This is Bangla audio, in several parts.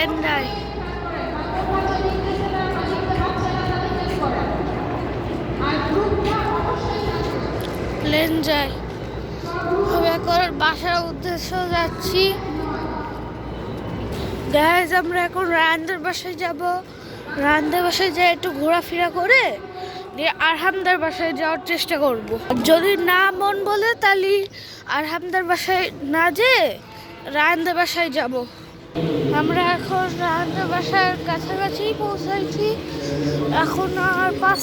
প্লেন যায়। প্লেন যায়। আমি এখন বাসার উদ্দেশ্য যাচ্ছি। গাইজ আমরা এখন রায়ানদের বাসায় যাব। রায়ানদের বাসায় যাই একটু ঘোরাফেরা করে দিয়ে আরহামদার বাসায় যাওয়ার চেষ্টা করব। যদি না মন বলে তাহলে আরহামদার বাসায় না যেয়ে রায়ানদের বাসায় যাব। আমরা এখন রায়ানদের বাসার কাছাকাছি পৌঁছাইছি। এখন আর 5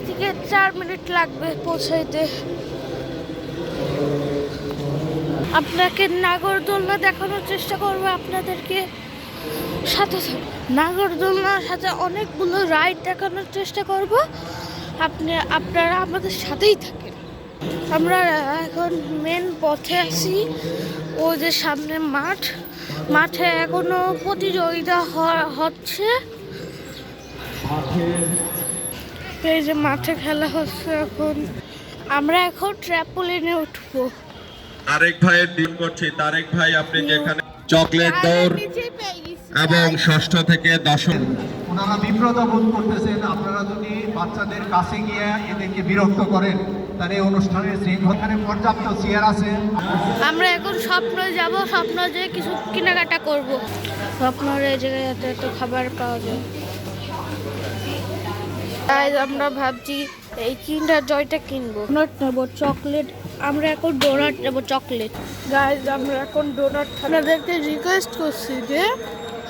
থেকে 4 মিনিট লাগবে পৌঁছাইতে। আপনাকে নাগরদোলনা দেখানোর চেষ্টা করবো আপনাদেরকে। সাথে নাগরদোলনার সাথে অনেকগুলো রাইড দেখানোর চেষ্টা করব। আপনারা আমাদের সাথেই থাকেন। আমরা এখন মেন পথে আছি। ও যে সামনে মাঠে এখনো প্রতিযোগিতা হচ্ছে। এই যে মাঠে খেলা হচ্ছে এখন। আমরা এখন ট্র্যাপলিনে উঠবো। তারেক ভাইয়ের দিন করছি। তারেক ভাই আপনি যেখানে চকলেট দৌড় এবং 6ষ্ঠ থেকে 10ম ওনারা বিব্রত বোধ করতেছেন। আপনারা যদি বাচ্চাদের কাছে গিয়ে এদেরকে বিরক্ত করেন তাহলে অনুষ্ঠানের শৃঙ্খলায় পর্যাপ্ত চেয়ার আছে। আমরা এখন স্বপ্ন যাব। স্বপ্ন যে কিছু কেনাকাটা করব। স্বপ্নের এই জায়গায় এত খাবার পাওয়া যায়। তাই আমরা ভাবছি এই কিন্ডার জয়টা কিনবো। ডোনাট নেবো, চকলেট। আমরা এখন ডোনাট নেবো, চকলেট। গাইজ আমরা এখন ডোনাট আপনাদেরকে রিকোয়েস্ট করছি যে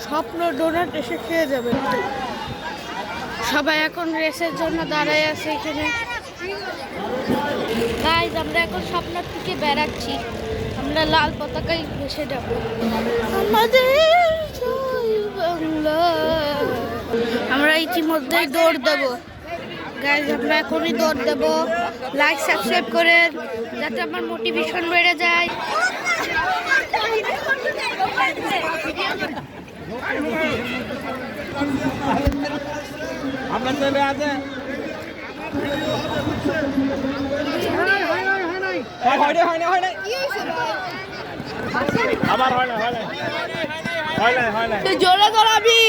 স্বপ্ন ডোনাট এসে খেয়ে যাবেন। সবাই এখন রেসের জন্য দাঁড়ায় আছে এখানে। গাইজ আমরা এখন স্বপ্ন থেকে বেড়াচ্ছি। আমরা লাল পতাকায় ভেসে যাব। আমাদের জয় বাংলা। আমরা ইতিমধ্যেই দৌড় দেবো। গাইজ আমরা এখনই দৌড় দেবো। লাইক সাবস্ক্রাইব করেন যাতে আমার মোটিভেশন বেড়ে যায়। আপনার ছেলে আছে আবার হয় না জোরে দৌড়াবি।